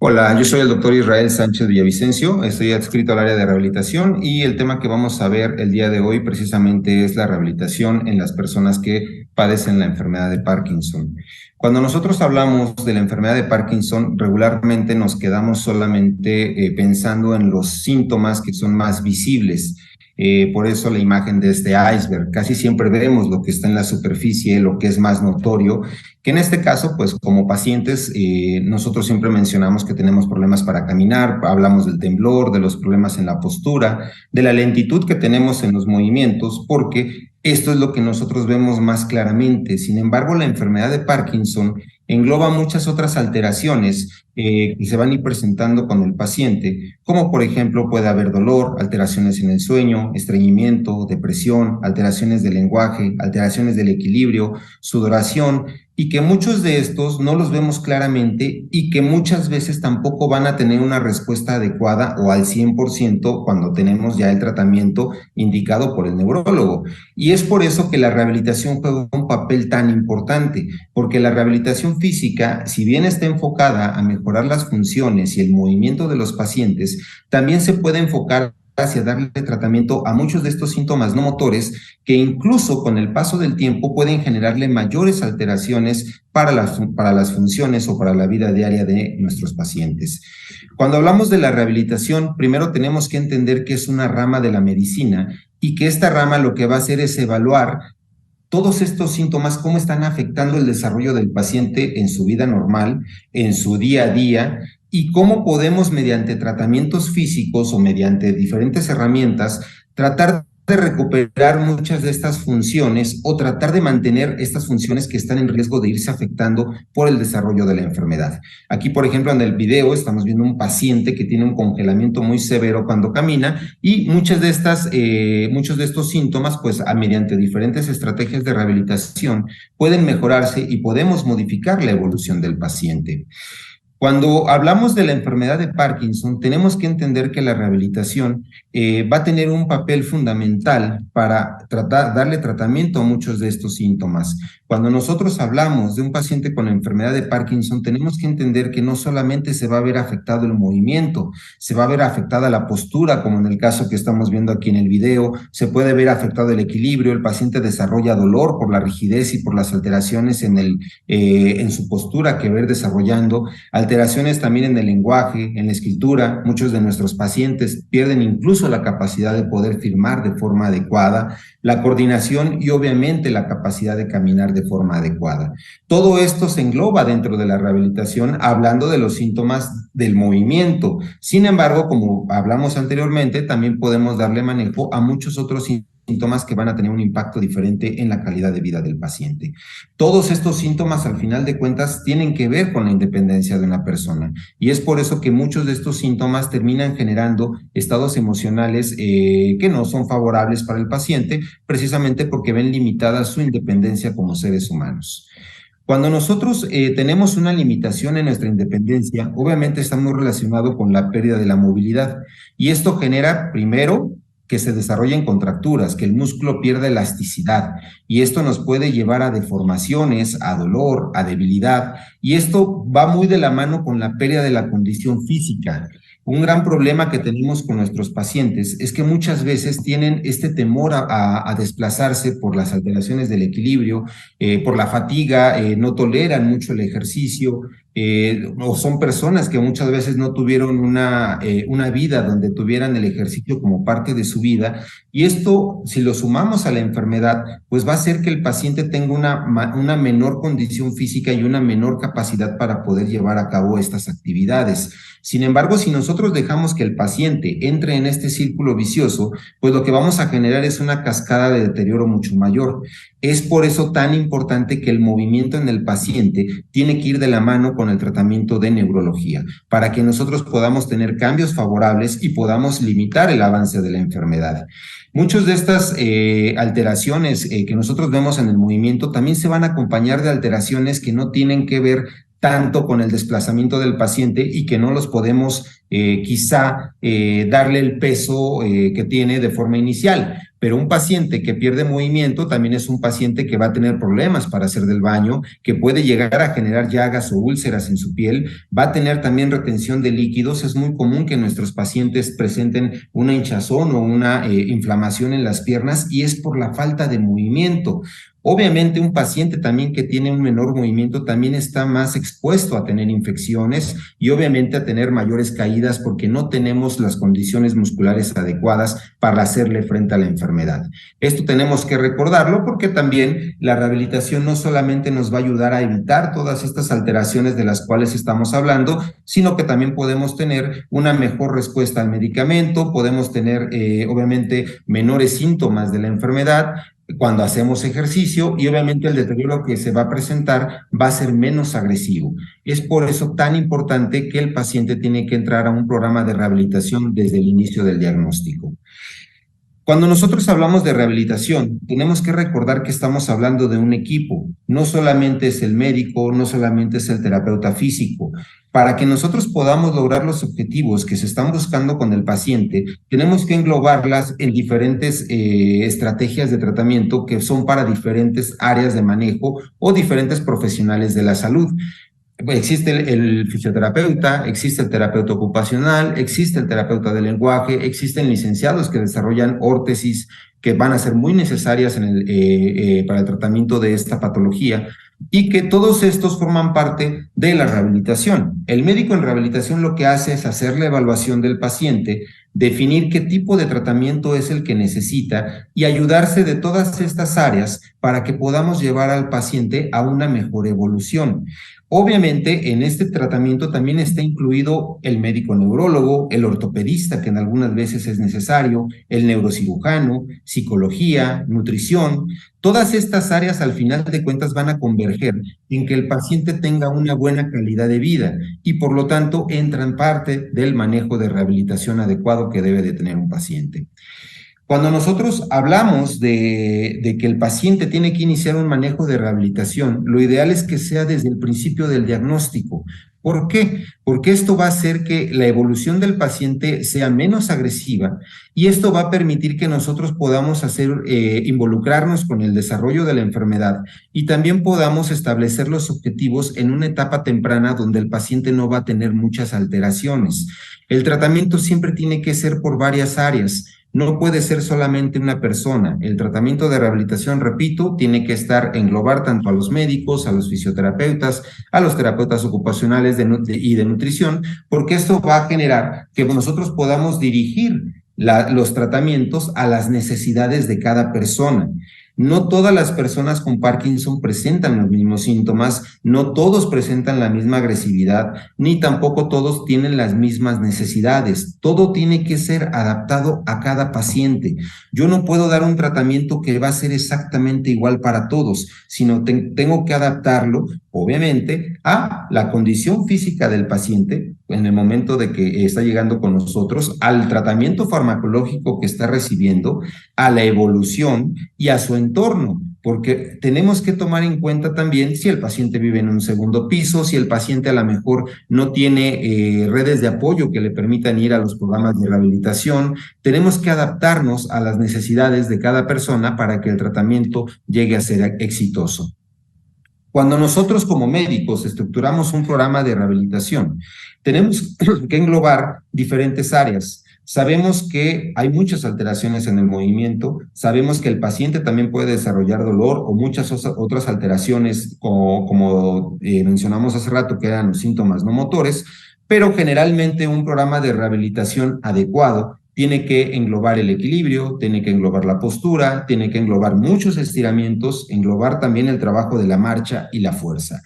Hola, yo soy el doctor Israel Sánchez Villavicencio, estoy adscrito al área de rehabilitación y el tema que vamos a ver el día de hoy precisamente es la rehabilitación en las personas que padecen la enfermedad de Parkinson. Cuando nosotros hablamos de la enfermedad de Parkinson, regularmente nos quedamos solamente pensando en los síntomas que son más visibles. Por eso la imagen de este iceberg. Casi siempre vemos lo que está en la superficie, lo que es más notorio, que en este caso, pues como pacientes, nosotros siempre mencionamos que tenemos problemas para caminar, hablamos del temblor, de los problemas en la postura, de la lentitud que tenemos en los movimientos, porque esto es lo que nosotros vemos más claramente. Sin embargo, la enfermedad de Parkinson engloba muchas otras alteraciones que se van a ir presentando con el paciente, como por ejemplo puede haber dolor, alteraciones en el sueño, estreñimiento, depresión, alteraciones del lenguaje, alteraciones del equilibrio, sudoración, y que muchos de estos no los vemos claramente y que muchas veces tampoco van a tener una respuesta adecuada o al 100% cuando tenemos ya el tratamiento indicado por el neurólogo. Y es por eso que la rehabilitación juega un papel tan importante, porque la rehabilitación física, si bien está enfocada a mejorar las funciones y el movimiento de los pacientes, también se puede enfocar hacia darle tratamiento a muchos de estos síntomas no motores que incluso con el paso del tiempo pueden generarle mayores alteraciones para las funciones o para la vida diaria de nuestros pacientes. Cuando hablamos de la rehabilitación, primero tenemos que entender que es una rama de la medicina y que esta rama lo que va a hacer es evaluar todos estos síntomas, cómo están afectando el desarrollo del paciente en su vida normal, en su día a día, y cómo podemos, mediante tratamientos físicos o mediante diferentes herramientas, tratar de recuperar muchas de estas funciones o tratar de mantener estas funciones que están en riesgo de irse afectando por el desarrollo de la enfermedad. Aquí, por ejemplo, en el video estamos viendo un paciente que tiene un congelamiento muy severo cuando camina y muchos de estos síntomas, pues mediante diferentes estrategias de rehabilitación, pueden mejorarse y podemos modificar la evolución del paciente. Cuando hablamos de la enfermedad de Parkinson, tenemos que entender que la rehabilitación va a tener un papel fundamental para darle tratamiento a muchos de estos síntomas. Cuando nosotros hablamos de un paciente con la enfermedad de Parkinson, tenemos que entender que no solamente se va a ver afectado el movimiento, se va a ver afectada la postura, como en el caso que estamos viendo aquí en el video, se puede ver afectado el equilibrio, el paciente desarrolla dolor por la rigidez y por las alteraciones en su postura que va a ir desarrollando, alteraciones también en el lenguaje, en la escritura. Muchos de nuestros pacientes pierden incluso la capacidad de poder firmar de forma adecuada, la coordinación y obviamente la capacidad de caminar de forma adecuada. Todo esto se engloba dentro de la rehabilitación, hablando de los síntomas del movimiento. Sin embargo, como hablamos anteriormente, también podemos darle manejo a muchos otros síntomas que van a tener un impacto diferente en la calidad de vida del paciente. Todos estos síntomas, al final de cuentas, tienen que ver con la independencia de una persona. Y es por eso que muchos de estos síntomas terminan generando estados emocionales que no son favorables para el paciente, precisamente porque ven limitada su independencia como seres humanos. Cuando nosotros tenemos una limitación en nuestra independencia, obviamente está muy relacionado con la pérdida de la movilidad. Y esto genera, primero, que se desarrollen contracturas, que el músculo pierda elasticidad. Y esto nos puede llevar a deformaciones, a dolor, a debilidad. Y esto va muy de la mano con la pérdida de la condición física. Un gran problema que tenemos con nuestros pacientes es que muchas veces tienen este temor a desplazarse por las alteraciones del equilibrio, por la fatiga, no toleran mucho el ejercicio, o son personas que muchas veces no tuvieron una vida donde tuvieran el ejercicio como parte de su vida, y esto, si lo sumamos a la enfermedad, pues va a hacer que el paciente tenga una menor condición física y una menor capacidad para poder llevar a cabo estas actividades. Sin embargo, si nosotros dejamos que el paciente entre en este círculo vicioso, pues lo que vamos a generar es una cascada de deterioro mucho mayor. Es por eso tan importante que el movimiento en el paciente tiene que ir de la mano con el tratamiento de neurología, para que nosotros podamos tener cambios favorables y podamos limitar el avance de la enfermedad. Muchas de estas alteraciones que nosotros vemos en el movimiento también se van a acompañar de alteraciones que no tienen que ver tanto con el desplazamiento del paciente y que no los podemos quizá darle el peso que tiene de forma inicial. Pero un paciente que pierde movimiento también es un paciente que va a tener problemas para hacer del baño, que puede llegar a generar llagas o úlceras en su piel, va a tener también retención de líquidos. Es muy común que nuestros pacientes presenten una hinchazón o una inflamación en las piernas y es por la falta de movimiento. Obviamente un paciente también que tiene un menor movimiento también está más expuesto a tener infecciones y obviamente a tener mayores caídas porque no tenemos las condiciones musculares adecuadas para hacerle frente a la enfermedad. Esto tenemos que recordarlo porque también la rehabilitación no solamente nos va a ayudar a evitar todas estas alteraciones de las cuales estamos hablando, sino que también podemos tener una mejor respuesta al medicamento, podemos tener obviamente menores síntomas de la enfermedad cuando hacemos ejercicio y obviamente el deterioro que se va a presentar va a ser menos agresivo. Es por eso tan importante que el paciente tiene que entrar a un programa de rehabilitación desde el inicio del diagnóstico. Cuando nosotros hablamos de rehabilitación, tenemos que recordar que estamos hablando de un equipo. No solamente es el médico, no solamente es el terapeuta físico. Para que nosotros podamos lograr los objetivos que se están buscando con el paciente, tenemos que englobarlas en diferentes estrategias de tratamiento que son para diferentes áreas de manejo o diferentes profesionales de la salud. Existe el fisioterapeuta, existe el terapeuta ocupacional, existe el terapeuta del lenguaje, existen licenciados que desarrollan órtesis que van a ser muy necesarias para el tratamiento de esta patología y que todos estos forman parte de la rehabilitación. El médico en rehabilitación lo que hace es hacer la evaluación del paciente, definir qué tipo de tratamiento es el que necesita y ayudarse de todas estas áreas para que podamos llevar al paciente a una mejor evolución. Obviamente, en este tratamiento también está incluido el médico neurólogo, el ortopedista, que en algunas veces es necesario, el neurocirujano, psicología, nutrición. Todas estas áreas al final de cuentas van a converger en que el paciente tenga una buena calidad de vida y por lo tanto entran parte del manejo de rehabilitación adecuado que debe de tener un paciente. Cuando nosotros hablamos de que el paciente tiene que iniciar un manejo de rehabilitación, lo ideal es que sea desde el principio del diagnóstico. ¿Por qué? Porque esto va a hacer que la evolución del paciente sea menos agresiva y esto va a permitir que nosotros podamos involucrarnos con el desarrollo de la enfermedad y también podamos establecer los objetivos en una etapa temprana donde el paciente no va a tener muchas alteraciones. El tratamiento siempre tiene que ser por varias áreas. No puede ser solamente una persona. El tratamiento de rehabilitación, repito, tiene que englobar tanto a los médicos, a los fisioterapeutas, a los terapeutas ocupacionales y de nutrición, porque esto va a generar que nosotros podamos dirigir los tratamientos a las necesidades de cada persona. No todas las personas con Parkinson presentan los mismos síntomas, no todos presentan la misma agresividad, ni tampoco todos tienen las mismas necesidades. Todo tiene que ser adaptado a cada paciente. Yo no puedo dar un tratamiento que va a ser exactamente igual para todos, sino tengo que adaptarlo, obviamente, a la condición física del paciente en el momento de que está llegando con nosotros, al tratamiento farmacológico que está recibiendo, a la evolución y a su entorno, porque tenemos que tomar en cuenta también si el paciente vive en un segundo piso, si el paciente a lo mejor no tiene redes de apoyo que le permitan ir a los programas de rehabilitación. Tenemos que adaptarnos a las necesidades de cada persona para que el tratamiento llegue a ser exitoso. Cuando nosotros como médicos estructuramos un programa de rehabilitación, tenemos que englobar diferentes áreas. Sabemos que hay muchas alteraciones en el movimiento, sabemos que el paciente también puede desarrollar dolor o muchas otras alteraciones, como mencionamos hace rato, que eran los síntomas no motores, pero generalmente un programa de rehabilitación adecuado tiene que englobar el equilibrio, tiene que englobar la postura, tiene que englobar muchos estiramientos, englobar también el trabajo de la marcha y la fuerza.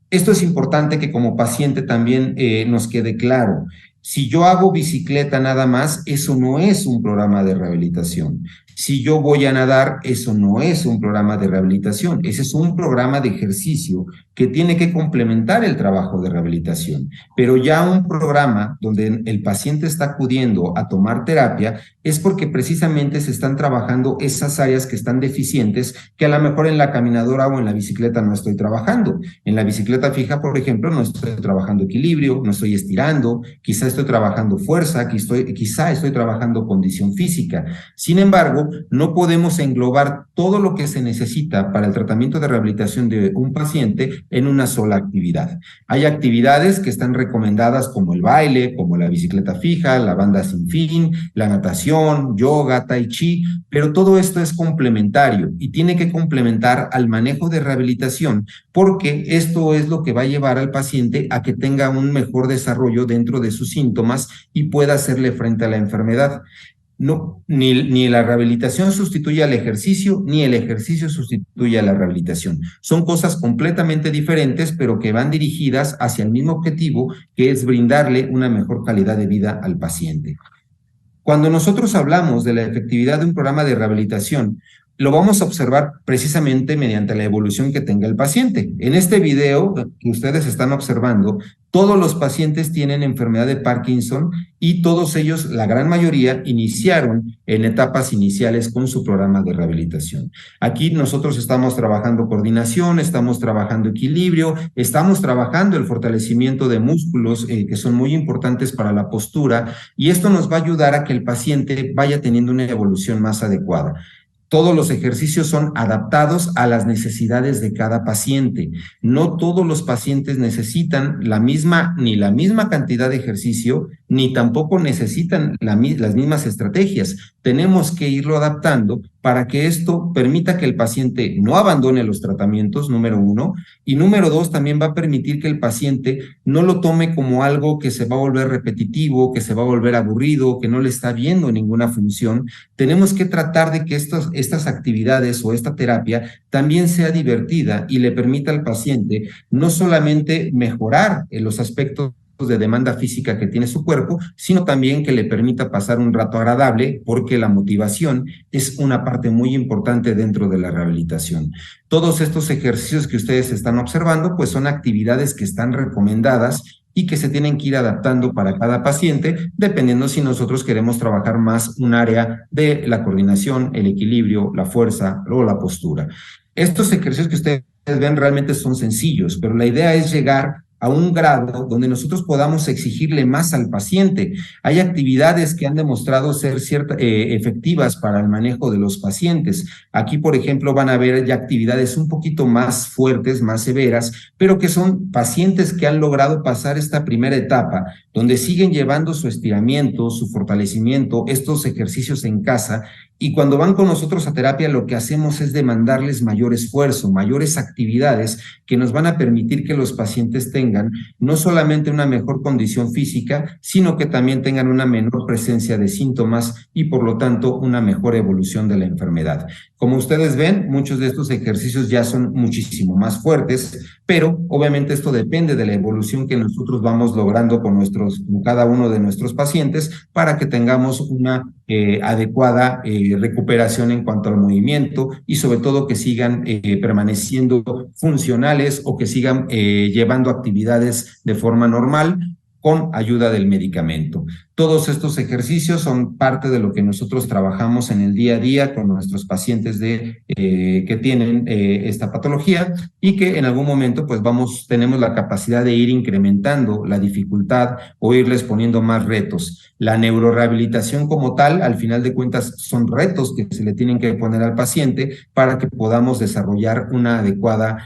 Esto es importante que como paciente también nos quede claro. Si yo hago bicicleta nada más, eso no es un programa de rehabilitación. Si yo voy a nadar, eso no es un programa de rehabilitación, ese es un programa de ejercicio que tiene que complementar el trabajo de rehabilitación. Pero ya un programa donde el paciente está acudiendo a tomar terapia es porque precisamente se están trabajando esas áreas que están deficientes, que a lo mejor en la caminadora o en la bicicleta no estoy trabajando. En la bicicleta fija, por ejemplo, no estoy trabajando equilibrio, no estoy estirando, quizá estoy trabajando fuerza, quizá estoy trabajando condición física. Sin embargo, no podemos englobar todo lo que se necesita para el tratamiento de rehabilitación de un paciente en una sola actividad. Hay actividades que están recomendadas como el baile, como la bicicleta fija, la banda sin fin, la natación, yoga, tai chi, pero todo esto es complementario y tiene que complementar al manejo de rehabilitación porque esto es lo que va a llevar al paciente a que tenga un mejor desarrollo dentro de sus síntomas y pueda hacerle frente a la enfermedad. No, ni la rehabilitación sustituye al ejercicio, ni el ejercicio sustituye a la rehabilitación. Son cosas completamente diferentes, pero que van dirigidas hacia el mismo objetivo, que es brindarle una mejor calidad de vida al paciente. Cuando nosotros hablamos de la efectividad de un programa de rehabilitación, lo vamos a observar precisamente mediante la evolución que tenga el paciente. En este video que ustedes están observando, todos los pacientes tienen enfermedad de Parkinson y todos ellos, la gran mayoría, iniciaron en etapas iniciales con su programa de rehabilitación. Aquí nosotros estamos trabajando coordinación, estamos trabajando equilibrio, estamos trabajando el fortalecimiento de músculos que son muy importantes para la postura y esto nos va a ayudar a que el paciente vaya teniendo una evolución más adecuada. Todos los ejercicios son adaptados a las necesidades de cada paciente. No todos los pacientes necesitan la misma cantidad de ejercicio, ni tampoco necesitan las mismas estrategias. Tenemos que irlo adaptando para que esto permita que el paciente no abandone los tratamientos, número uno, y número dos, también va a permitir que el paciente no lo tome como algo que se va a volver repetitivo, que se va a volver aburrido, que no le está viendo ninguna función. Tenemos que tratar de que estas actividades o esta terapia también sea divertida y le permita al paciente no solamente mejorar en los aspectos de demanda física que tiene su cuerpo, sino también que le permita pasar un rato agradable, porque la motivación es una parte muy importante dentro de la rehabilitación. Todos estos ejercicios que ustedes están observando, pues son actividades que están recomendadas y que se tienen que ir adaptando para cada paciente, dependiendo si nosotros queremos trabajar más un área de la coordinación, el equilibrio, la fuerza o la postura. Estos ejercicios que ustedes ven realmente son sencillos, pero la idea es llegar a un grado donde nosotros podamos exigirle más al paciente. Hay actividades que han demostrado ser efectivas para el manejo de los pacientes. Aquí, por ejemplo, van a ver ya actividades un poquito más fuertes, más severas, pero que son pacientes que han logrado pasar esta primera etapa, donde siguen llevando su estiramiento, su fortalecimiento, estos ejercicios en casa, y cuando van con nosotros a terapia, lo que hacemos es demandarles mayor esfuerzo, mayores actividades que nos van a permitir que los pacientes tengan no solamente una mejor condición física, sino que también tengan una menor presencia de síntomas y por lo tanto una mejor evolución de la enfermedad. Como ustedes ven, muchos de estos ejercicios ya son muchísimo más fuertes, pero obviamente esto depende de la evolución que nosotros vamos logrando con cada uno de nuestros pacientes para que tengamos una adecuada recuperación en cuanto al movimiento y sobre todo que sigan permaneciendo funcionales o que sigan llevando actividades de forma normal con ayuda del medicamento. Todos estos ejercicios son parte de lo que nosotros trabajamos en el día a día con nuestros pacientes que tienen esta patología y que en algún momento pues tenemos la capacidad de ir incrementando la dificultad o irles poniendo más retos. La neurorehabilitación como tal, al final de cuentas, son retos que se le tienen que poner al paciente para que podamos desarrollar una adecuada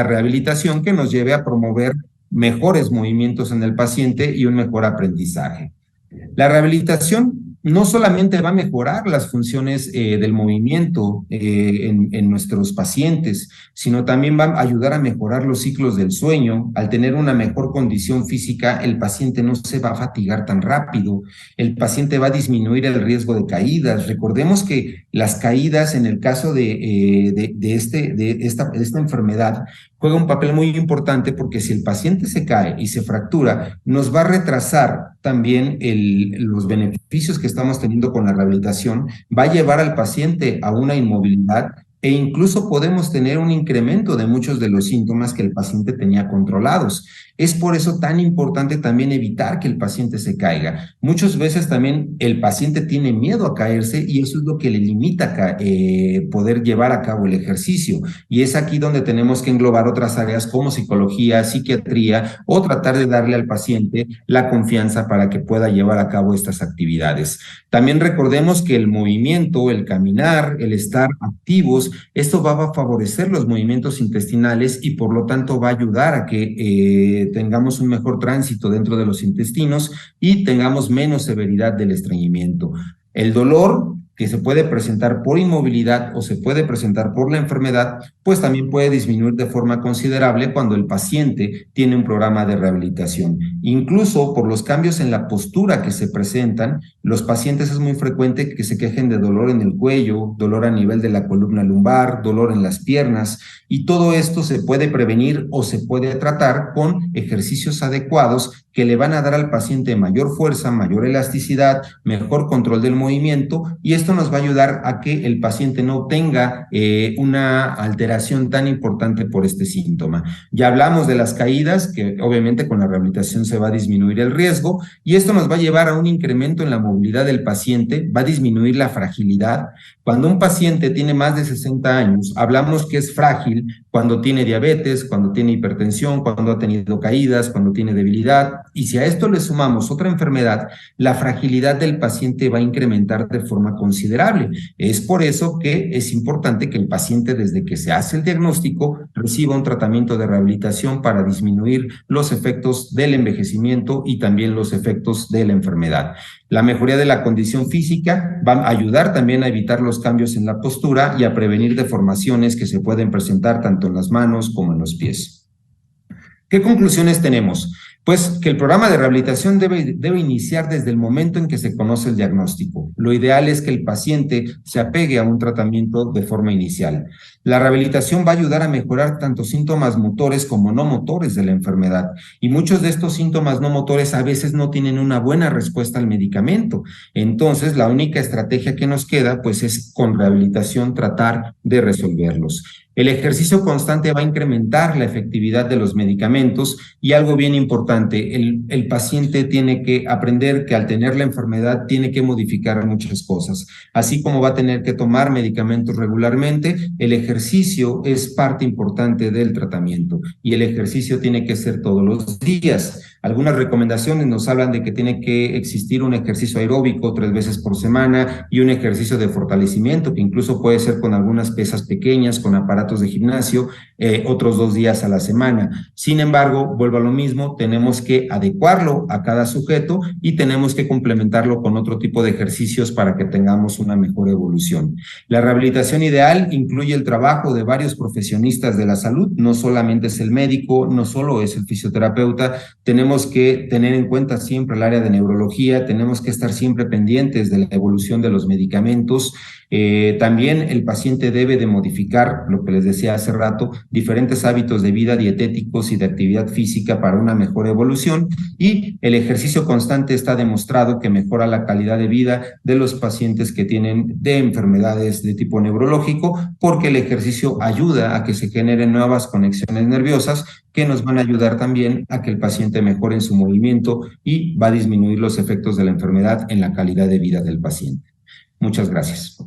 rehabilitación que nos lleve a promover mejores movimientos en el paciente y un mejor aprendizaje. La rehabilitación no solamente va a mejorar las funciones del movimiento en nuestros pacientes, sino también va a ayudar a mejorar los ciclos del sueño. Al tener una mejor condición física, el paciente no se va a fatigar tan rápido, el paciente va a disminuir el riesgo de caídas. Recordemos que las caídas en el caso de esta enfermedad juega un papel muy importante porque si el paciente se cae y se fractura, nos va a retrasar también los beneficios que estamos teniendo con la rehabilitación, va a llevar al paciente a una inmovilidad e incluso podemos tener un incremento de muchos de los síntomas que el paciente tenía controlados. Es por eso tan importante también evitar que el paciente se caiga. Muchas veces también el paciente tiene miedo a caerse y eso es lo que le limita poder llevar a cabo el ejercicio. Y es aquí donde tenemos que englobar otras áreas como psicología, psiquiatría o tratar de darle al paciente la confianza para que pueda llevar a cabo estas actividades. También recordemos que el movimiento, el caminar, el estar activos, esto va a favorecer los movimientos intestinales y por lo tanto va a ayudar a que tengamos un mejor tránsito dentro de los intestinos y tengamos menos severidad del estreñimiento. El dolor que se puede presentar por inmovilidad o se puede presentar por la enfermedad, pues también puede disminuir de forma considerable cuando el paciente tiene un programa de rehabilitación. Incluso por los cambios en la postura que se presentan, los pacientes es muy frecuente que se quejen de dolor en el cuello, dolor a nivel de la columna lumbar, dolor en las piernas, y todo esto se puede prevenir o se puede tratar con ejercicios adecuados que le van a dar al paciente mayor fuerza, mayor elasticidad, mejor control del movimiento, y esto nos va a ayudar a que el paciente no tenga una alteración tan importante por este síntoma. Ya hablamos de las caídas, que obviamente con la rehabilitación se va a disminuir el riesgo, y esto nos va a llevar a un incremento en la movilidad del paciente, va a disminuir la fragilidad. Cuando un paciente tiene más de 60 años, hablamos que es frágil cuando tiene diabetes, cuando tiene hipertensión, cuando ha tenido caídas, cuando tiene debilidad, y si a esto le sumamos otra enfermedad, la fragilidad del paciente va a incrementar de forma considerable. Es por eso que es importante que el paciente, desde que se hace el diagnóstico, reciba un tratamiento de rehabilitación para disminuir los efectos del envejecimiento y también los efectos de la enfermedad. La mejoría de la condición física va a ayudar también a evitar los cambios en la postura y a prevenir deformaciones que se pueden presentar tanto en las manos como en los pies. ¿Qué conclusiones tenemos? Pues que el programa de rehabilitación debe iniciar desde el momento en que se conoce el diagnóstico. Lo ideal es que el paciente se apegue a un tratamiento de forma inicial. La rehabilitación va a ayudar a mejorar tanto síntomas motores como no motores de la enfermedad. Y muchos de estos síntomas no motores a veces no tienen una buena respuesta al medicamento. Entonces, la única estrategia que nos queda, pues, es con rehabilitación tratar de resolverlos. El ejercicio constante va a incrementar la efectividad de los medicamentos y algo bien importante, el paciente tiene que aprender que al tener la enfermedad tiene que modificar muchas cosas. Así como va a tener que tomar medicamentos regularmente, el ejercicio es parte importante del tratamiento y el ejercicio tiene que ser todos los días. Algunas recomendaciones nos hablan de que tiene que existir un ejercicio aeróbico 3 veces por semana y un ejercicio de fortalecimiento que incluso puede ser con algunas pesas pequeñas, con aparatos de gimnasio, otros 2 días a la semana. Sin embargo, vuelvo a lo mismo, tenemos que adecuarlo a cada sujeto y tenemos que complementarlo con otro tipo de ejercicios para que tengamos una mejor evolución. La rehabilitación ideal incluye el trabajo de varios profesionistas de la salud, no solamente es el médico, no solo es el fisioterapeuta, tenemos que tener en cuenta siempre el área de neurología, tenemos que estar siempre pendientes de la evolución de los medicamentos. También el paciente debe de modificar, lo que les decía hace rato, diferentes hábitos de vida dietéticos y de actividad física para una mejor evolución, y el ejercicio constante está demostrado que mejora la calidad de vida de los pacientes que tienen de enfermedades de tipo neurológico, porque el ejercicio ayuda a que se generen nuevas conexiones nerviosas que nos van a ayudar también a que el paciente mejore en su movimiento y va a disminuir los efectos de la enfermedad en la calidad de vida del paciente. Muchas gracias.